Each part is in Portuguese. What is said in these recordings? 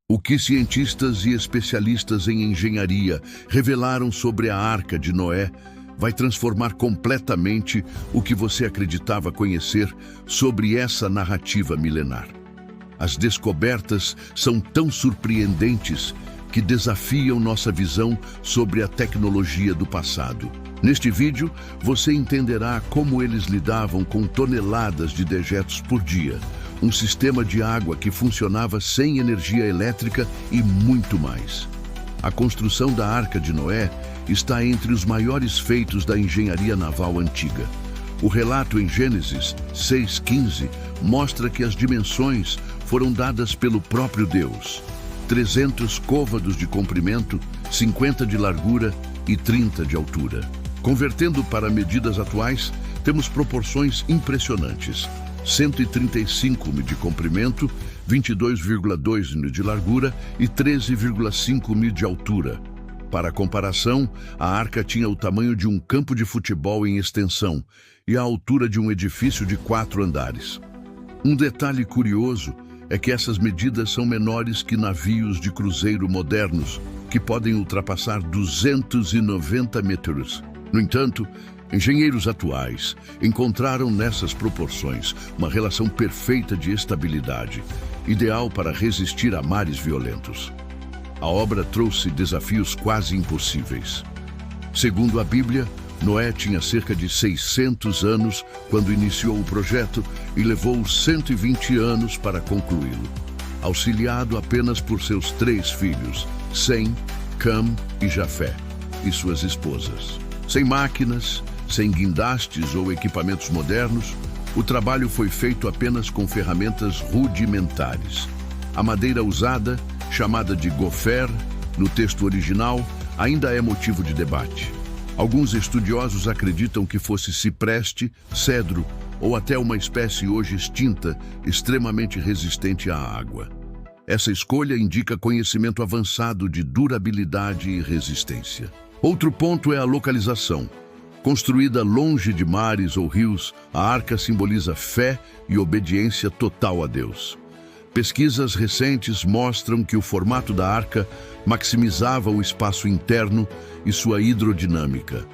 O que cientistas e especialistas em engenharia revelaram sobre a Arca de Noé vai transformar completamente o que você acreditava conhecer sobre essa narrativa milenar. As descobertas são tão surpreendentes que desafiam nossa visão sobre a tecnologia do passado. Neste vídeo, você entenderá como eles lidavam com toneladas de dejetos por dia, um sistema de água que funcionava sem energia elétrica e muito mais. A construção da Arca de Noé está entre os maiores feitos da engenharia naval antiga. O relato em Gênesis 6:15 mostra que as dimensões foram dadas pelo próprio Deus: 300 côvados de comprimento, 50 de largura e 30 de altura. Convertendo para medidas atuais, temos proporções impressionantes: 135 mi de comprimento, 22,2 mi de largura e 13,5 mi de altura. Para comparação, a arca tinha o tamanho de um campo de futebol em extensão e a altura de um edifício de 4 andares. Um detalhe curioso é que essas medidas são menores que navios de cruzeiro modernos, que podem ultrapassar 290 metros. No entanto, engenheiros atuais encontraram nessas proporções uma relação perfeita de estabilidade, ideal para resistir a mares violentos. A obra trouxe desafios quase impossíveis. Segundo a Bíblia, Noé tinha cerca de 600 anos quando iniciou o projeto e levou 120 anos para concluí-lo, auxiliado apenas por seus 3 filhos, Sem, Cam e Jafé, e suas esposas. Sem máquinas, sem guindastes ou equipamentos modernos, o trabalho foi feito apenas com ferramentas rudimentares. A madeira usada, chamada de gofer, no texto original, ainda é motivo de debate. Alguns estudiosos acreditam que fosse cipreste, cedro ou até uma espécie hoje extinta, extremamente resistente à água. Essa escolha indica conhecimento avançado de durabilidade e resistência. Outro ponto é a localização. Construída longe de mares ou rios, a arca simboliza fé e obediência total a Deus. Pesquisas recentes mostram que o formato da arca maximizava o espaço interno e sua hidrodinâmica.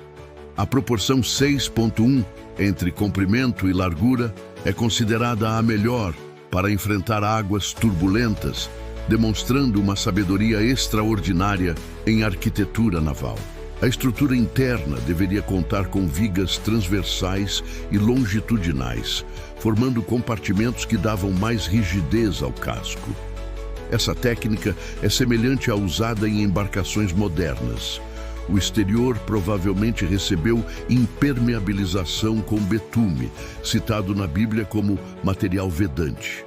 A proporção 6:1 entre comprimento e largura é considerada a melhor para enfrentar águas turbulentas, demonstrando uma sabedoria extraordinária em arquitetura naval. A estrutura interna deveria contar com vigas transversais e longitudinais, formando compartimentos que davam mais rigidez ao casco. Essa técnica é semelhante à usada em embarcações modernas. O exterior provavelmente recebeu impermeabilização com betume, citado na Bíblia como material vedante.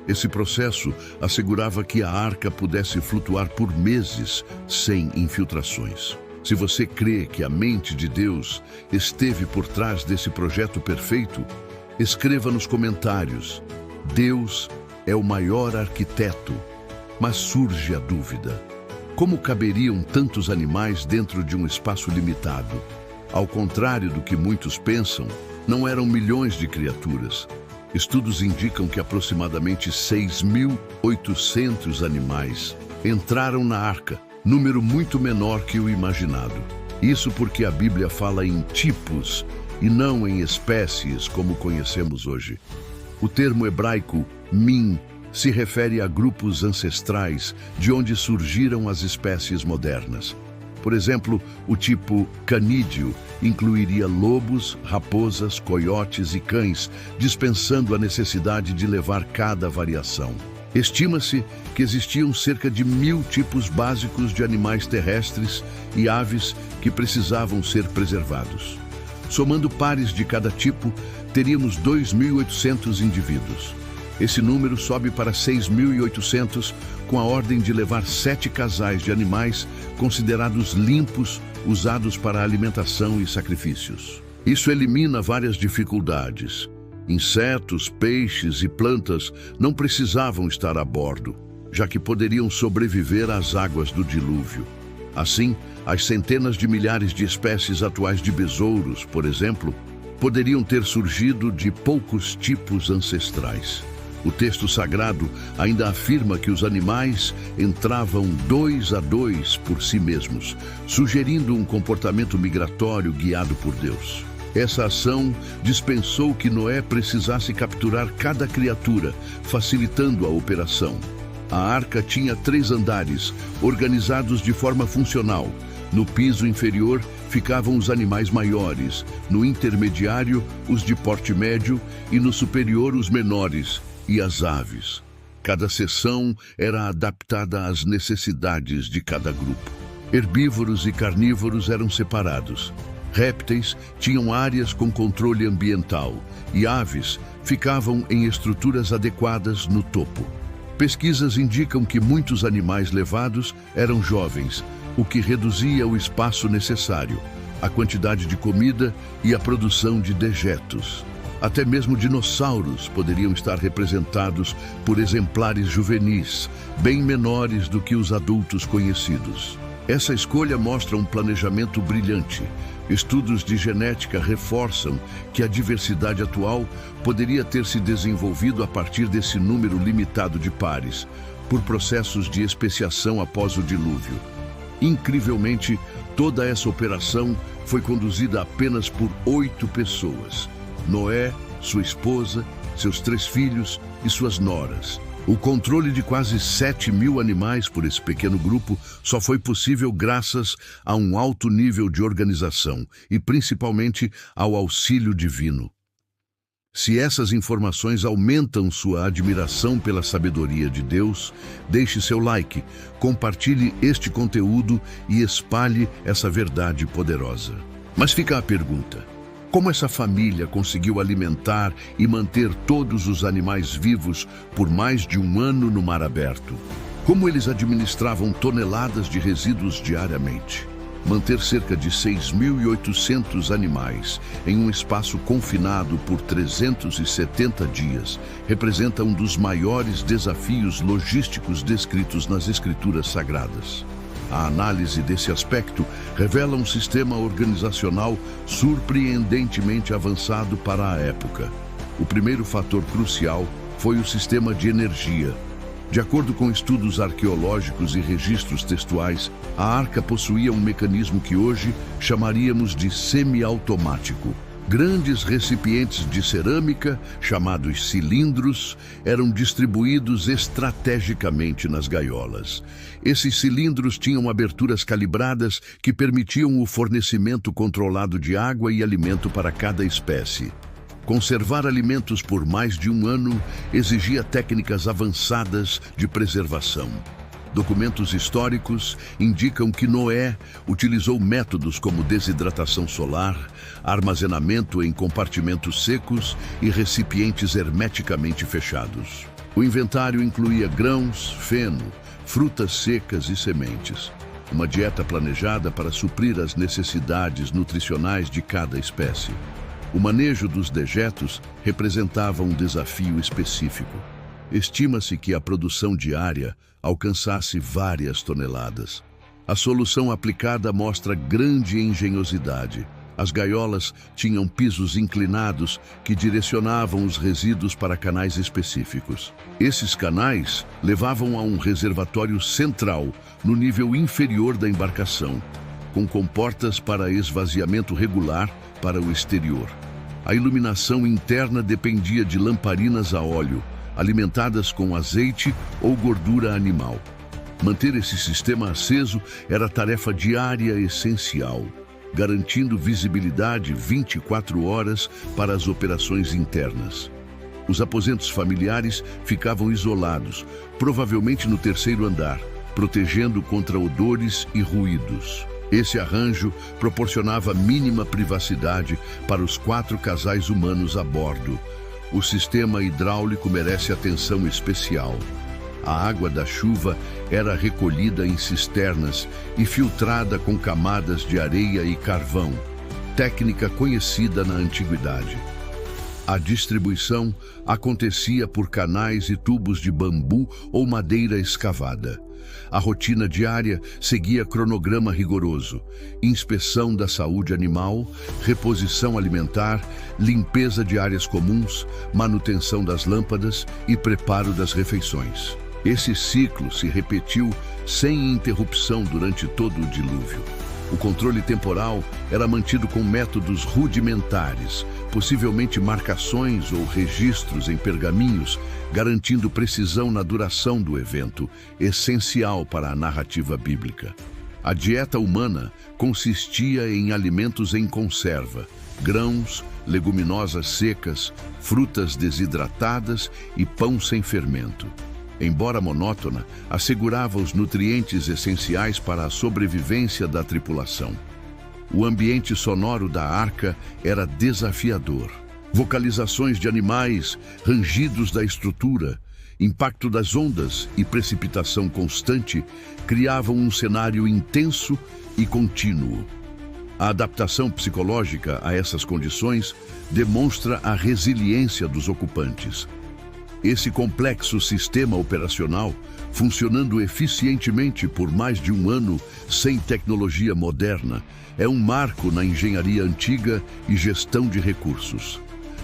Esse processo assegurava que a arca pudesse flutuar por meses sem infiltrações. Se você crê que a mente de Deus esteve por trás desse projeto perfeito, escreva nos comentários: Deus é o maior arquiteto. Mas surge a dúvida: como caberiam tantos animais dentro de um espaço limitado? Ao contrário do que muitos pensam, não eram milhões de criaturas. Estudos indicam que aproximadamente 6.800 animais entraram na arca, número muito menor que o imaginado. Isso porque a Bíblia fala em tipos e não em espécies como conhecemos hoje. O termo hebraico min se refere a grupos ancestrais de onde surgiram as espécies modernas. Por exemplo, o tipo canídeo incluiria lobos, raposas, coiotes e cães, dispensando a necessidade de levar cada variação. Estima-se que existiam cerca de 1.000 tipos básicos de animais terrestres e aves que precisavam ser preservados. Somando pares de cada tipo, teríamos 2.800 indivíduos. Esse número sobe para 6.800 com a ordem de levar 7 casais de animais considerados limpos, usados para alimentação e sacrifícios. Isso elimina várias dificuldades. Insetos, peixes e plantas não precisavam estar a bordo, já que poderiam sobreviver às águas do dilúvio. Assim, as centenas de milhares de espécies atuais de besouros, por exemplo, poderiam ter surgido de poucos tipos ancestrais. O texto sagrado ainda afirma que os animais entravam 2 a 2 por si mesmos, sugerindo um comportamento migratório guiado por Deus. Essa ação dispensou que Noé precisasse capturar cada criatura, facilitando a operação. A arca tinha 3 andares, organizados de forma funcional. No piso inferior ficavam os animais maiores, no intermediário os de porte médio e no superior os menores e as aves. Cada seção era adaptada às necessidades de cada grupo. Herbívoros e carnívoros eram separados. Répteis tinham áreas com controle ambiental e aves ficavam em estruturas adequadas no topo. Pesquisas indicam que muitos animais levados eram jovens, o que reduzia o espaço necessário, a quantidade de comida e a produção de dejetos. Até mesmo dinossauros poderiam estar representados por exemplares juvenis, bem menores do que os adultos conhecidos. Essa escolha mostra um planejamento brilhante. Estudos de genética reforçam que a diversidade atual poderia ter se desenvolvido a partir desse número limitado de pares, por processos de especiação após o dilúvio. Incrivelmente, toda essa operação foi conduzida apenas por 8 pessoas. Noé, sua esposa, seus 3 filhos e suas noras. O controle de quase 7.000 animais por esse pequeno grupo só foi possível graças a um alto nível de organização e principalmente ao auxílio divino. Se essas informações aumentam sua admiração pela sabedoria de Deus, deixe seu like, compartilhe este conteúdo e espalhe essa verdade poderosa. Mas fica a pergunta: como essa família conseguiu alimentar e manter todos os animais vivos por mais de 1 ano no mar aberto? Como eles administravam toneladas de resíduos diariamente? Manter cerca de 6.800 animais em um espaço confinado por 370 dias representa um dos maiores desafios logísticos descritos nas Escrituras Sagradas. A análise desse aspecto revela um sistema organizacional surpreendentemente avançado para a época. O primeiro fator crucial foi o sistema de energia. De acordo com estudos arqueológicos e registros textuais, a arca possuía um mecanismo que hoje chamaríamos de semiautomático. Grandes recipientes de cerâmica, chamados cilindros, eram distribuídos estrategicamente nas gaiolas. Esses cilindros tinham aberturas calibradas que permitiam o fornecimento controlado de água e alimento para cada espécie. Conservar alimentos por mais de 1 ano exigia técnicas avançadas de preservação. Documentos históricos indicam que Noé utilizou métodos como desidratação solar, armazenamento em compartimentos secos e recipientes hermeticamente fechados. O inventário incluía grãos, feno, frutas secas e sementes. Uma dieta planejada para suprir as necessidades nutricionais de cada espécie. O manejo dos dejetos representava um desafio específico. Estima-se que a produção diária alcançasse várias toneladas. A solução aplicada mostra grande engenhosidade. As gaiolas tinham pisos inclinados que direcionavam os resíduos para canais específicos. Esses canais levavam a um reservatório central no nível inferior da embarcação, com comportas para esvaziamento regular para o exterior. A iluminação interna dependia de lamparinas a óleo, alimentadas com azeite ou gordura animal. Manter esse sistema aceso era tarefa diária essencial, garantindo visibilidade 24 horas para as operações internas. Os aposentos familiares ficavam isolados, provavelmente no 3º andar, protegendo contra odores e ruídos. Esse arranjo proporcionava mínima privacidade para os 4 casais humanos a bordo. O sistema hidráulico merece atenção especial. A água da chuva era recolhida em cisternas e filtrada com camadas de areia e carvão, técnica conhecida na antiguidade. A distribuição acontecia por canais e tubos de bambu ou madeira escavada. A rotina diária seguia cronograma rigoroso: inspeção da saúde animal, reposição alimentar, limpeza de áreas comuns, manutenção das lâmpadas e preparo das refeições. Esse ciclo se repetiu sem interrupção durante todo o dilúvio. O controle temporal era mantido com métodos rudimentares, possivelmente marcações ou registros em pergaminhos, garantindo precisão na duração do evento, essencial para a narrativa bíblica. A dieta humana consistia em alimentos em conserva, grãos, leguminosas secas, frutas desidratadas e pão sem fermento. Embora monótona, assegurava os nutrientes essenciais para a sobrevivência da tripulação. O ambiente sonoro da arca era desafiador. Vocalizações de animais, rangidos da estrutura, impacto das ondas e precipitação constante criavam um cenário intenso e contínuo. A adaptação psicológica a essas condições demonstra a resiliência dos ocupantes. Esse complexo sistema operacional, funcionando eficientemente por mais de um ano sem tecnologia moderna, é um marco na engenharia antiga e gestão de recursos.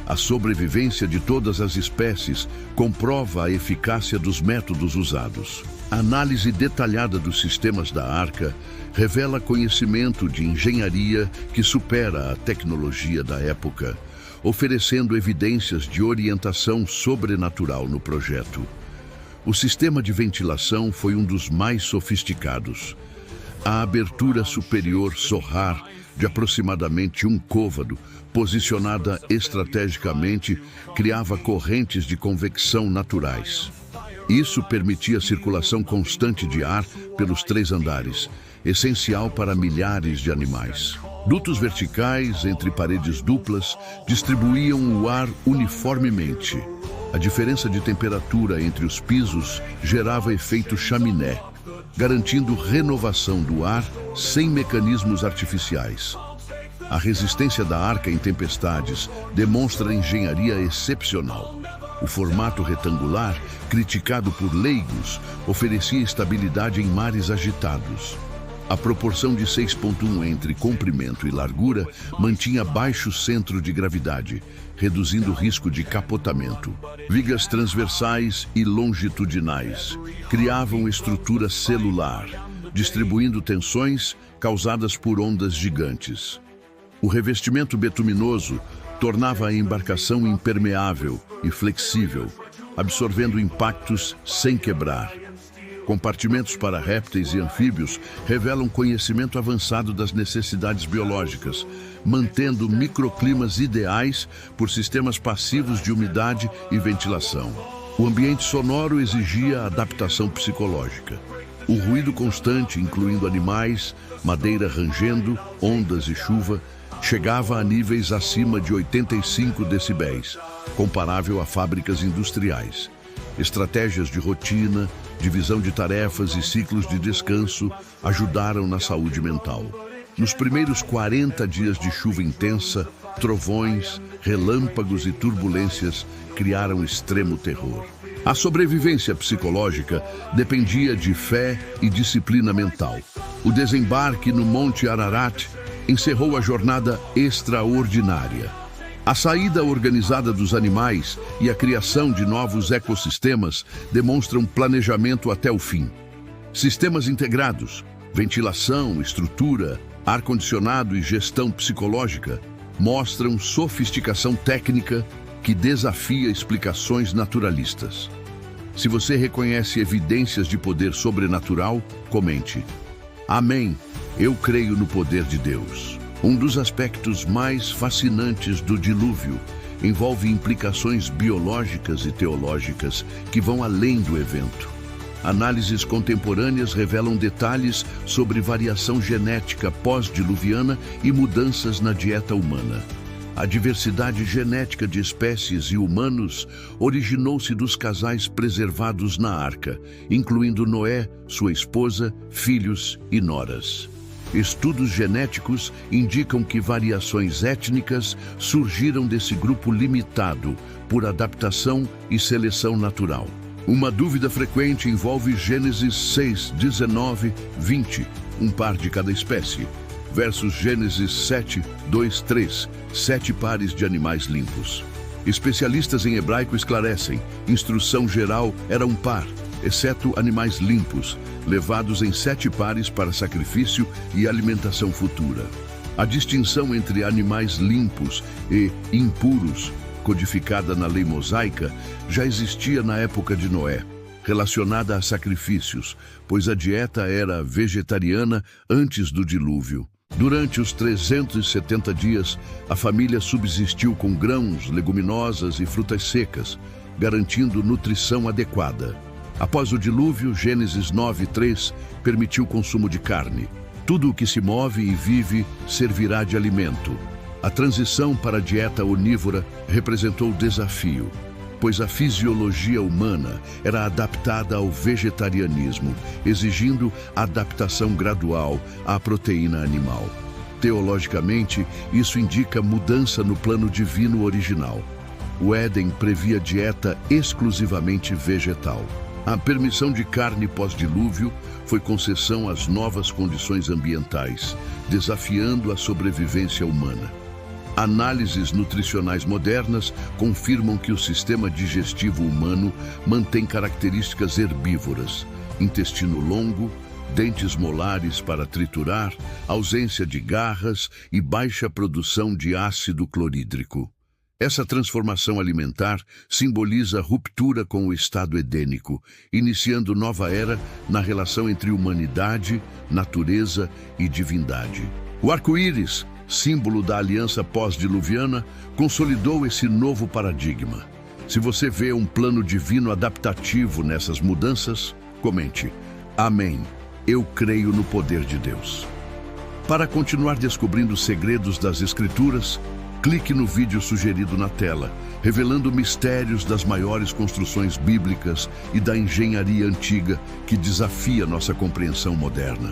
A sobrevivência de todas as espécies comprova a eficácia dos métodos usados. A análise detalhada dos sistemas da arca revela conhecimento de engenharia que supera a tecnologia da época, oferecendo evidências de orientação sobrenatural no projeto. O sistema de ventilação foi um dos mais sofisticados. A abertura superior Sohar, de aproximadamente um côvado, posicionada estrategicamente, criava correntes de convecção naturais. Isso permitia circulação constante de ar pelos 3 andares, essencial para milhares de animais. Dutos verticais entre paredes duplas distribuíam o ar uniformemente. A diferença de temperatura entre os pisos gerava efeito chaminé, garantindo renovação do ar sem mecanismos artificiais. A resistência da arca em tempestades demonstra engenharia excepcional. O formato retangular, criticado por leigos, oferecia estabilidade em mares agitados. A proporção de 6,1 entre comprimento e largura mantinha baixo centro de gravidade, reduzindo o risco de capotamento. Vigas transversais e longitudinais criavam estrutura celular, distribuindo tensões causadas por ondas gigantes. O revestimento betuminoso tornava a embarcação impermeável e flexível, absorvendo impactos sem quebrar. Compartimentos para répteis e anfíbios revelam conhecimento avançado das necessidades biológicas, mantendo microclimas ideais por sistemas passivos de umidade e ventilação. O ambiente sonoro exigia adaptação psicológica. O ruído constante, incluindo animais, madeira rangendo, ondas e chuva, chegava a níveis acima de 85 decibéis, comparável a fábricas industriais. Estratégias de rotina, divisão de tarefas e ciclos de descanso ajudaram na saúde mental. Nos primeiros 40 dias de chuva intensa, trovões, relâmpagos e turbulências criaram extremo terror. A sobrevivência psicológica dependia de fé e disciplina mental. O desembarque no Monte Ararat encerrou a jornada extraordinária. A saída organizada dos animais e a criação de novos ecossistemas demonstram planejamento até o fim. Sistemas integrados, ventilação, estrutura, ar-condicionado e gestão psicológica mostram sofisticação técnica que desafia explicações naturalistas. Se você reconhece evidências de poder sobrenatural, comente. Amém. Eu creio no poder de Deus. Um dos aspectos mais fascinantes do dilúvio envolve implicações biológicas e teológicas que vão além do evento. Análises contemporâneas revelam detalhes sobre variação genética pós-diluviana e mudanças na dieta humana. A diversidade genética de espécies e humanos originou-se dos casais preservados na arca, incluindo Noé, sua esposa, filhos e noras. Estudos genéticos indicam que variações étnicas surgiram desse grupo limitado por adaptação e seleção natural. Uma dúvida frequente envolve Gênesis 6, 19, 20, um par de cada espécie, versus Gênesis 7, 2, 3, 7 pares de animais limpos. Especialistas em hebraico esclarecem: instrução geral era um par, exceto animais limpos, levados em 7 pares para sacrifício e alimentação futura. A distinção entre animais limpos e impuros, codificada na lei mosaica, já existia na época de Noé, relacionada a sacrifícios, pois a dieta era vegetariana antes do dilúvio. Durante os 370 dias, a família subsistiu com grãos, leguminosas e frutas secas, garantindo nutrição adequada. Após o dilúvio, Gênesis 9:3 permitiu o consumo de carne. Tudo o que se move e vive servirá de alimento. A transição para a dieta onívora representou desafio, pois a fisiologia humana era adaptada ao vegetarianismo, exigindo adaptação gradual à proteína animal. Teologicamente, isso indica mudança no plano divino original. O Éden previa dieta exclusivamente vegetal. A permissão de carne pós-dilúvio foi concessão às novas condições ambientais, desafiando a sobrevivência humana. Análises nutricionais modernas confirmam que o sistema digestivo humano mantém características herbívoras: intestino longo, dentes molares para triturar, ausência de garras e baixa produção de ácido clorídrico. Essa transformação alimentar simboliza ruptura com o estado edênico, iniciando nova era na relação entre humanidade, natureza e divindade. O arco-íris, símbolo da aliança pós-diluviana, consolidou esse novo paradigma. Se você vê um plano divino adaptativo nessas mudanças, comente: Amém, eu creio no poder de Deus. Para continuar descobrindo os segredos das Escrituras, clique no vídeo sugerido na tela, revelando mistérios das maiores construções bíblicas e da engenharia antiga que desafia nossa compreensão moderna.